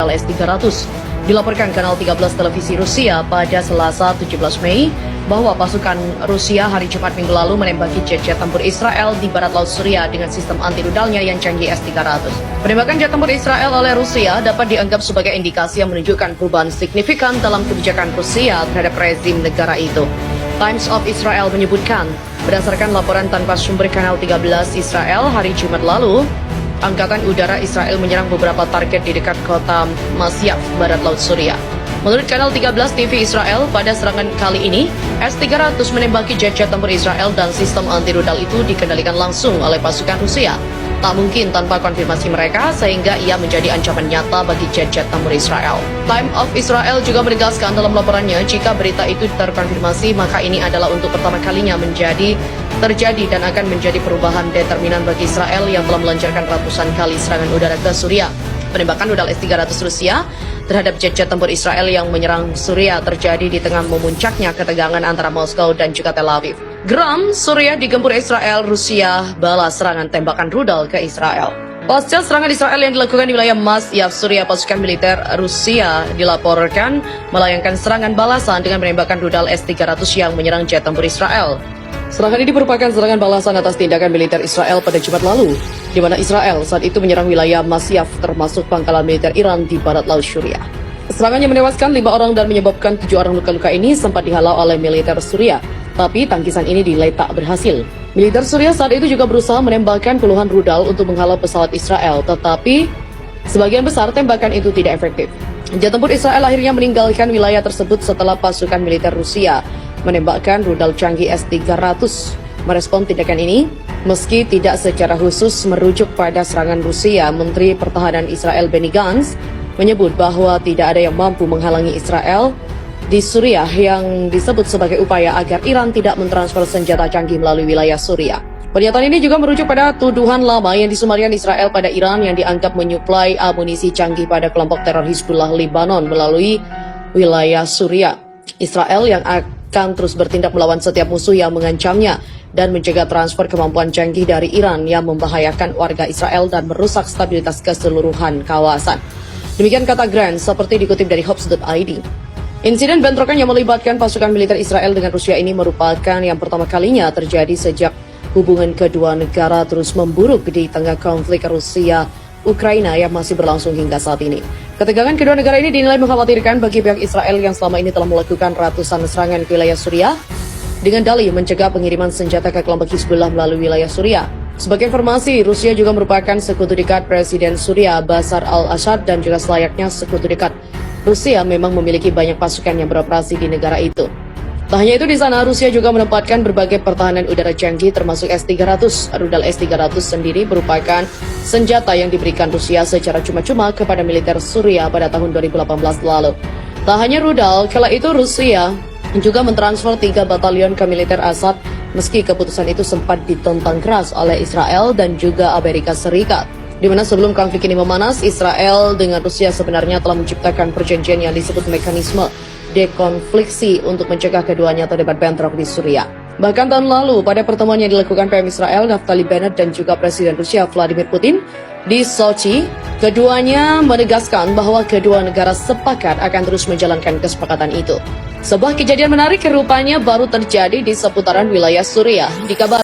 S-300. Dilaporkan Kanal 13 Televisi Rusia pada Selasa 17 Mei bahwa pasukan Rusia hari Jumat minggu lalu menembaki jet-jet tempur Israel di barat laut Suriah dengan sistem anti-rudalnya yang canggih S-300. Penembakan jet tempur Israel oleh Rusia dapat dianggap sebagai indikasi yang menunjukkan perubahan signifikan dalam kebijakan Rusia terhadap rezim negara itu. Times of Israel menyebutkan, berdasarkan laporan tanpa sumber Kanal 13 Israel hari Jumat lalu, Angkatan Udara Israel menyerang beberapa target di dekat kota Masyaf, barat laut Suriah. Menurut Kanal 13 TV Israel, pada serangan kali ini, S-300 menembaki jet-jet tempur Israel dan sistem anti-rudal itu dikendalikan langsung oleh pasukan Rusia. Tak mungkin tanpa konfirmasi mereka, sehingga ia menjadi ancaman nyata bagi jet-jet tempur Israel. Time of Israel juga menegaskan dalam laporannya, jika berita itu terkonfirmasi, maka ini adalah untuk pertama kalinya terjadi dan akan menjadi perubahan determinan bagi Israel yang telah melancarkan ratusan kali serangan udara ke Suriah. Penembakan rudal S-300 Rusia terhadap jet-jet tempur Israel yang menyerang Suriah terjadi di tengah memuncaknya ketegangan antara Moskow dan juga Tel Aviv. Geram, Suriah digempur Israel, Rusia balas serangan tembakan rudal ke Israel. Pasca serangan Israel yang dilakukan di wilayah Masyaf, Suriah, pasukan militer Rusia dilaporkan melayangkan serangan balasan dengan menembakkan rudal S-300 yang menyerang jet tempur Israel. Serangan ini merupakan serangan balasan atas tindakan militer Israel pada Jumat lalu, di mana Israel saat itu menyerang wilayah Masyaf termasuk pangkalan militer Iran di barat laut Suriah. Serangannya menewaskan 5 orang dan menyebabkan 7 orang luka-luka ini sempat dihalau oleh militer Suriah, tapi tangkisan ini dinilai tak berhasil. Militer Suriah saat itu juga berusaha menembakkan puluhan rudal untuk menghalau pesawat Israel, tetapi sebagian besar tembakan itu tidak efektif. Jet tempur Israel akhirnya meninggalkan wilayah tersebut setelah pasukan militer Rusia menembakkan rudal canggih S-300. Merespon tindakan ini, meski tidak secara khusus merujuk pada serangan Rusia, Menteri Pertahanan Israel Benny Gantz menyebut bahwa tidak ada yang mampu menghalangi Israel di Suriah yang disebut sebagai upaya agar Iran tidak mentransfer senjata canggih melalui wilayah Suriah. Pernyataan ini juga merujuk pada tuduhan lama yang disumarkan Israel pada Iran yang dianggap menyuplai amunisi canggih pada kelompok teror Hizbullah Lebanon melalui wilayah Suriah. Israel yang akan terus bertindak melawan setiap musuh yang mengancamnya dan mencegah transfer kemampuan canggih dari Iran yang membahayakan warga Israel dan merusak stabilitas keseluruhan kawasan. Demikian kata Grant seperti dikutip dari Hops.id. Insiden bentrokan yang melibatkan pasukan militer Israel dengan Rusia ini merupakan yang pertama kalinya terjadi sejak hubungan kedua negara terus memburuk di tengah konflik Rusia-Ukraina yang masih berlangsung hingga saat ini. Ketegangan kedua negara ini dinilai mengkhawatirkan bagi pihak Israel yang selama ini telah melakukan ratusan serangan ke wilayah Suriah dengan dalih mencegah pengiriman senjata ke kelompok Hizbullah melalui wilayah Suriah. Sebagai informasi, Rusia juga merupakan sekutu dekat Presiden Suriah Bashar al-Assad dan juga selayaknya sekutu dekat Rusia memang memiliki banyak pasukan yang beroperasi di negara itu. Tak hanya itu, di sana Rusia juga menempatkan berbagai pertahanan udara canggih termasuk S-300. Rudal S-300 sendiri merupakan senjata yang diberikan Rusia secara cuma-cuma kepada militer Suriah pada tahun 2018 lalu. Tak hanya rudal, kala itu Rusia juga mentransfer 3 batalion ke militer Assad meski keputusan itu sempat ditentang keras oleh Israel dan juga Amerika Serikat. Di mana sebelum konflik ini memanas, Israel dengan Rusia sebenarnya telah menciptakan perjanjian yang disebut mekanisme dekonfliksi untuk mencegah keduanya terlibat bentrok di Suriah. Bahkan tahun lalu, pada pertemuan yang dilakukan PM Israel Naftali Bennett dan juga Presiden Rusia Vladimir Putin di Sochi, keduanya menegaskan bahwa kedua negara sepakat akan terus menjalankan kesepakatan itu. Sebuah kejadian menarik rupanya baru terjadi di seputaran wilayah Suriah. Dikabarkan